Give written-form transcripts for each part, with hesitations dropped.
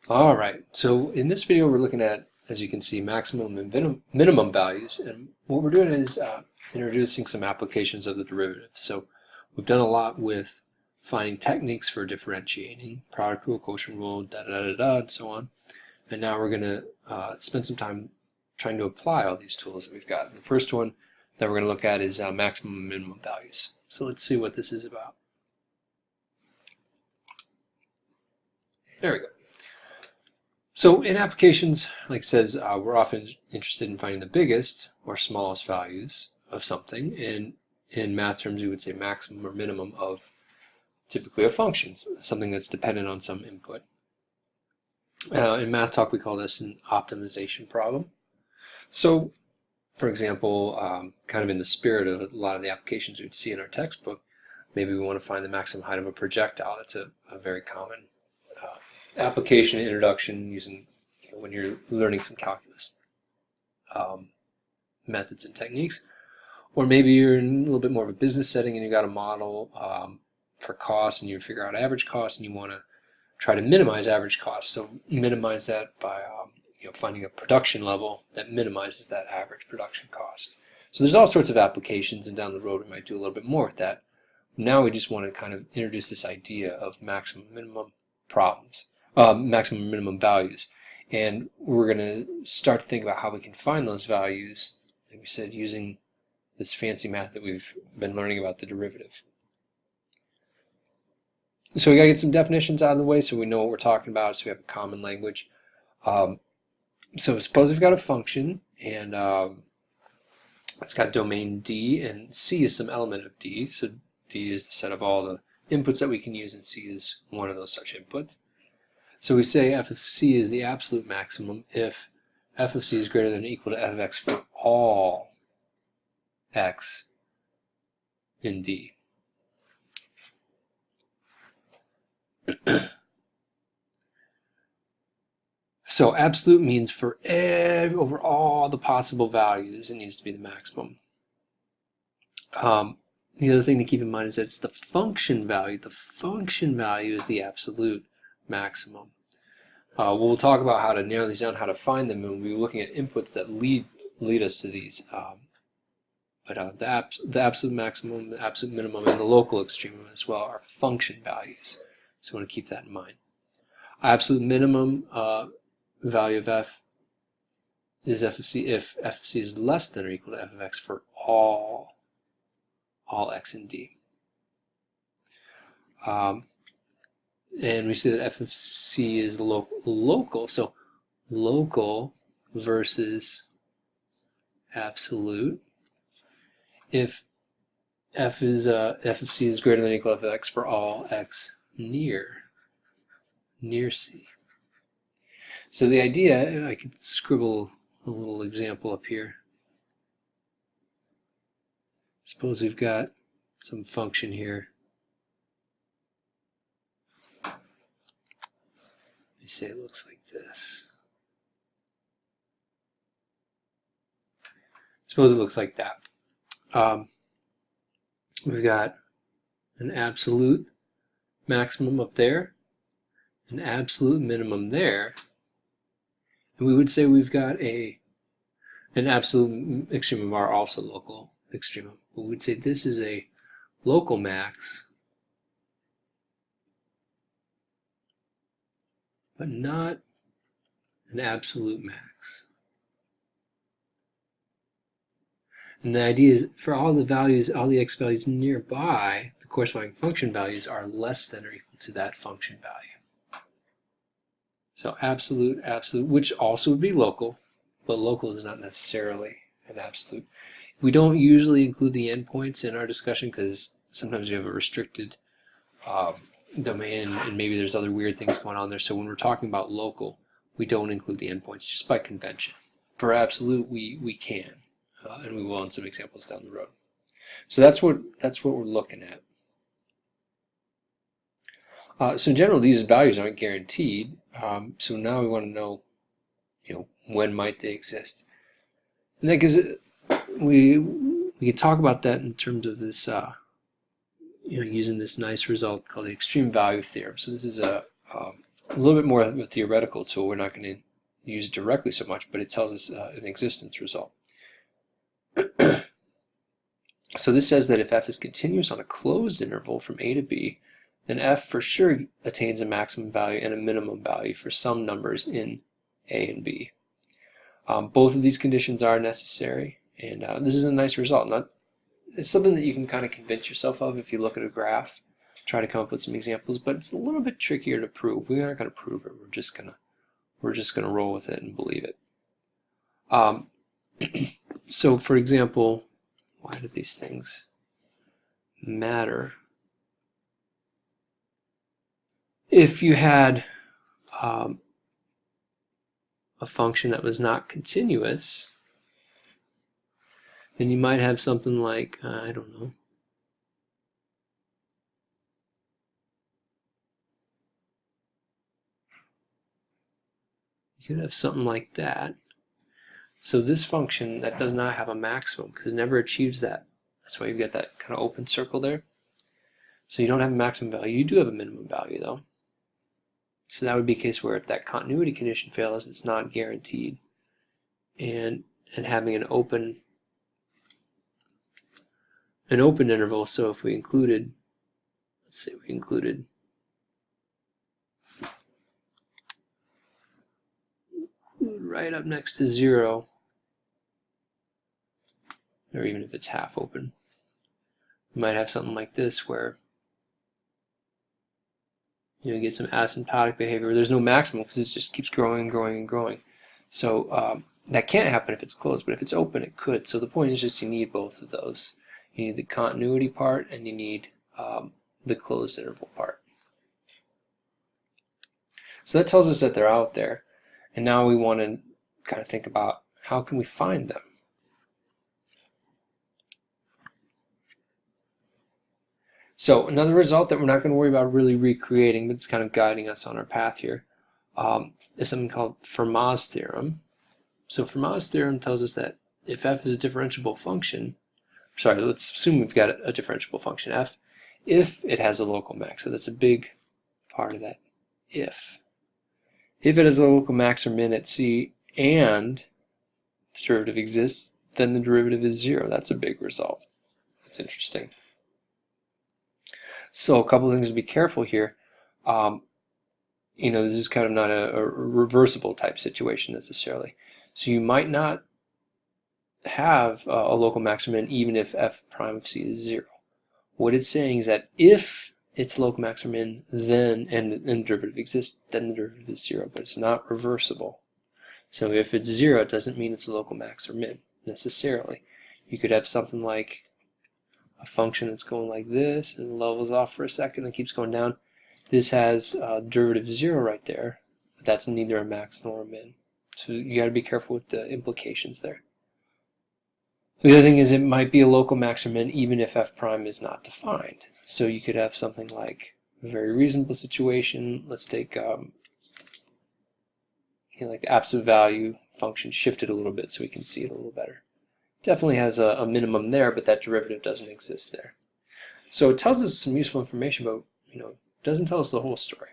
All right, so in this video we're looking at, as you can see, maximum and minimum values, and what we're doing is introducing some applications of the derivative. So we've done a lot with finding techniques for differentiating, product rule, quotient rule, and so on. And now we're going to spend some time trying to apply all these tools that we've got. And the first one that we're going to look at is maximum and minimum values. So let's see what this is about. There we go. So in applications, like it says, we're often interested in finding the biggest or smallest values of something. And in math terms, you would say maximum or minimum of typically a function, something that's dependent on some input. In math talk, we call this an optimization problem. So, for example, kind of in the spirit of a lot of the applications we'd see in our textbook, maybe we want to find the maximum height of a projectile. That's a very common application introduction using when you're learning some calculus methods and techniques. Or maybe you're in a little bit more of a business setting and you got a model for cost and you figure out average cost and you want to try to minimize average cost. So minimize that by finding a production level that minimizes that average production cost. So there's all sorts of applications, and down the road we might do a little bit more with that. Now we just want to kind of introduce this idea of maximum minimum problems. Maximum minimum values, and we're going to start to think about how we can find those values, like we said, using this fancy math that we've been learning about, the derivative. So we got to get some definitions out of the way so we know what we're talking about, so we have a common language. So suppose we've got a function and it's got domain D, and C is some element of D. So D is the set of all the inputs that we can use, and C is one of those such inputs. So we say f of c is the absolute maximum if f of c is greater than or equal to f of x for all x in D. So absolute means for over all the possible values, it needs to be the maximum. The other thing to keep in mind is that it's the function value. The function value is the absolute maximum. We'll talk about how to narrow these down, how to find them, and we'll be looking at inputs that lead us to these. But the absolute maximum, the absolute minimum, and the local extremum as well are function values. So we want to keep that in mind. Absolute minimum value of f is f of c if f of c is less than or equal to f of x for all x in D. And we see that f of c is local. So local versus absolute. If f of c is greater than or equal to f of x for all x near c. So the idea, I could scribble a little example up here. Suppose we've got some function here. You say it looks like this. Suppose it looks like that. We've got an absolute maximum up there, an absolute minimum there, and we would say we've got an absolute extremum are also local extremum. But we would say this is a local max, but not an absolute max. And the idea is for all the values, all the x values nearby, the corresponding function values are less than or equal to that function value. So absolute, which also would be local, but local is not necessarily an absolute. We don't usually include the endpoints in our discussion because sometimes we have a restricted domain and maybe there's other weird things going on there. So when we're talking about local, we don't include the endpoints just by convention. For absolute, we can, and we will in some examples down the road. So that's what we're looking at. So in general, these values aren't guaranteed. So now we want to know, when might they exist, and that gives it. We can talk about that in terms of this, using this nice result called the extreme value theorem. So this is a a little bit more of a theoretical tool. We're not going to use it directly so much, but it tells us an existence result. So this says that if f is continuous on a closed interval from a to b, then f for sure attains a maximum value and a minimum value for some numbers in a and b. Both of these conditions are necessary, and this is a nice result. It's something that you can kind of convince yourself of if you look at a graph, try to come up with some examples, but it's a little bit trickier to prove. We aren't going to prove it. We're just gonna roll with it and believe it. So, for example, why do these things matter? If you had a function that was not continuous, then you might have something like, I don't know, you could have something like that. So this function that does not have a maximum because it never achieves that. That's why you've got that kind of open circle there. So you don't have a maximum value. You do have a minimum value though. So that would be a case where if that continuity condition fails, it's not guaranteed. And having an open interval, so if we included, let's say we included right up next to 0, or even if it's half open, you might have something like this where you get some asymptotic behavior. There's no maximum because it just keeps growing and growing and growing. So that can't happen if it's closed, but if it's open, it could. So the point is just you need both of those. You need the continuity part and you need the closed interval part. So that tells us that they're out there. And now we want to kind of think about how can we find them. So another result that we're not going to worry about really recreating, but it's kind of guiding us on our path here, is something called Fermat's theorem. So Fermat's theorem tells us that if f is a differentiable function, sorry, let's assume we've got a differentiable function f, if it has a local max. So that's a big part of that, if. If it has a local max or min at c and the derivative exists, then the derivative is 0. That's a big result. That's interesting. So a couple of things to be careful here. This is kind of not a reversible type situation necessarily. So you might not have a local maximum even if f prime of c is 0. What it's saying is that if it's local maximum then and the derivative exists, then the derivative is 0, but it's not reversible. So if it's 0, it doesn't mean it's a local max or min necessarily. You could have something like a function that's going like this and levels off for a second and keeps going down. This has derivative 0 right there, but that's neither a max nor a min. So you got to be careful with the implications there. The other thing is it might be a local max or min even if f prime is not defined. So you could have something like a very reasonable situation. Let's take like the absolute value function shifted a little bit so we can see it a little better. Definitely has a minimum there, but that derivative doesn't exist there. So it tells us some useful information, but it doesn't tell us the whole story.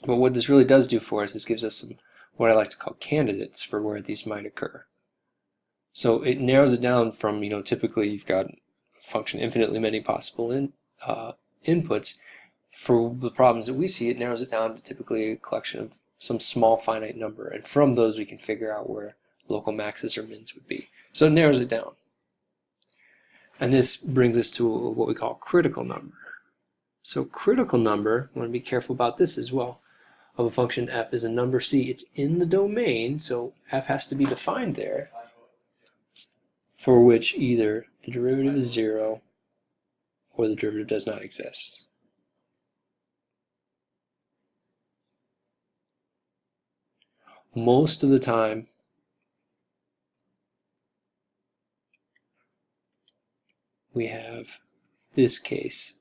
But what this really does do for us is gives us some what I like to call candidates for where these might occur. So it narrows it down from typically you've got a function infinitely many possible inputs. For the problems that we see, it narrows it down to typically a collection of some small finite number, and from those we can figure out where local maxes or mins would be. So it narrows it down. And this brings us to what we call critical number. So critical number, I want to be careful about this as well, of a function f is a number c. It's in the domain, so f has to be defined there, for which either the derivative is 0 or the derivative does not exist. Most of the time, we have this case.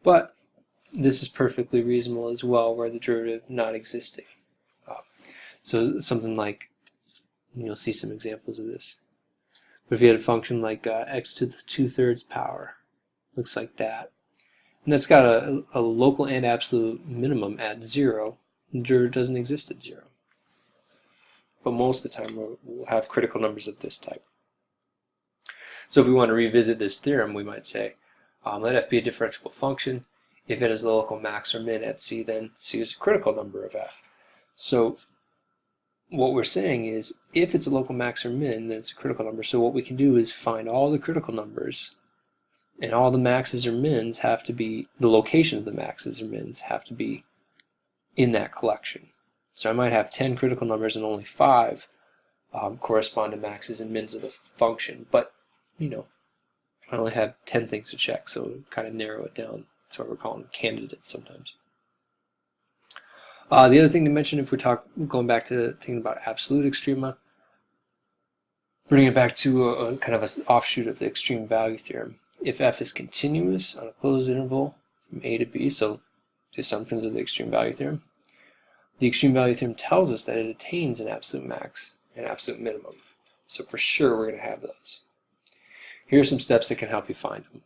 But this is perfectly reasonable as well, where the derivative not existing. So something like, you'll see some examples of this. But if you had a function like x to the 2/3 power, looks like that. And that's got a local and absolute minimum at 0. The derivative doesn't exist at 0. But most of the time we'll have critical numbers of this type. So if we want to revisit this theorem, we might say, let f be a differentiable function. If it has a local max or min at c, then c is a critical number of f. So what we're saying is, if it's a local max or min, then it's a critical number. So what we can do is find all the critical numbers, and all the maxes or mins have to be, the location of the maxes or mins have to be in that collection. So I might have 10 critical numbers and only 5 correspond to maxes and mins of the function. But, you know, I only have 10 things to check, so kind of narrow it down. That's why we're calling them candidates sometimes. The other thing to mention, if we're going back to thinking about absolute extrema, bring it back to a kind of an offshoot of the extreme value theorem. If f is continuous on a closed interval from a to b, so the assumptions of the extreme value theorem, the extreme value theorem tells us that it attains an absolute max and absolute minimum. So for sure we're going to have those. Here are some steps that can help you find them.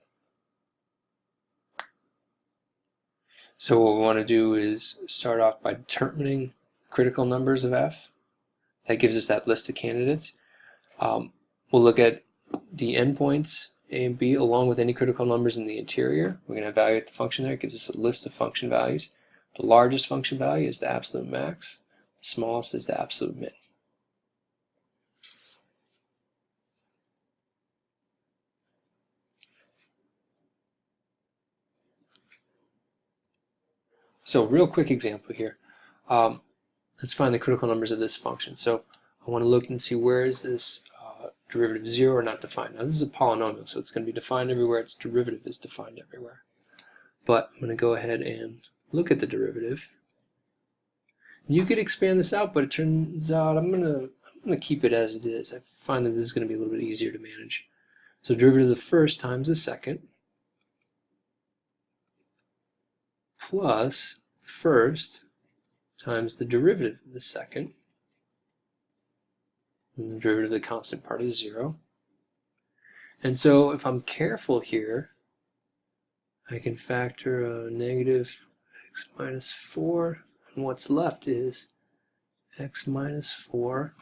So what we want to do is start off by determining critical numbers of f. That gives us that list of candidates. We'll look at the endpoints a and b along with any critical numbers in the interior. We're going to evaluate the function there. It gives us a list of function values. The largest function value is the absolute max. The smallest is the absolute min. So real quick example here. Let's find the critical numbers of this function. So I want to look and see where is this derivative 0 or not defined. Now this is a polynomial, so it's going to be defined everywhere its derivative is defined everywhere. But I'm going to go ahead and look at the derivative. You could expand this out, but it turns out I'm going to keep it as it is. I find that this is going to be a little bit easier to manage. So derivative of the first times the second plus first times the derivative of the second. And the derivative of the constant part is 0. And so if I'm careful here, I can factor a negative x minus 4, and what's left is x minus 4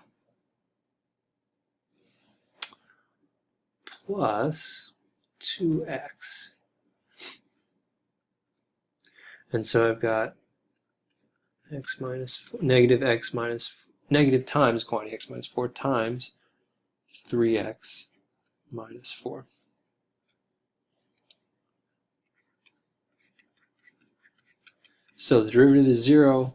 plus 2x. And so I've got x minus 4, negative times quantity x minus 4 times 3x minus 4. So the derivative is 0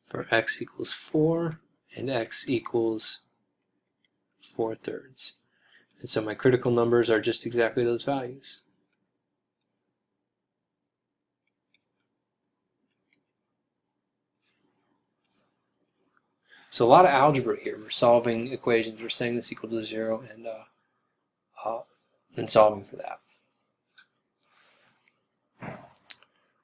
for x equals 4 and x equals 4/3. And so my critical numbers are just exactly those values. So a lot of algebra here. We're solving equations. We're saying this equal to 0 and solving for that.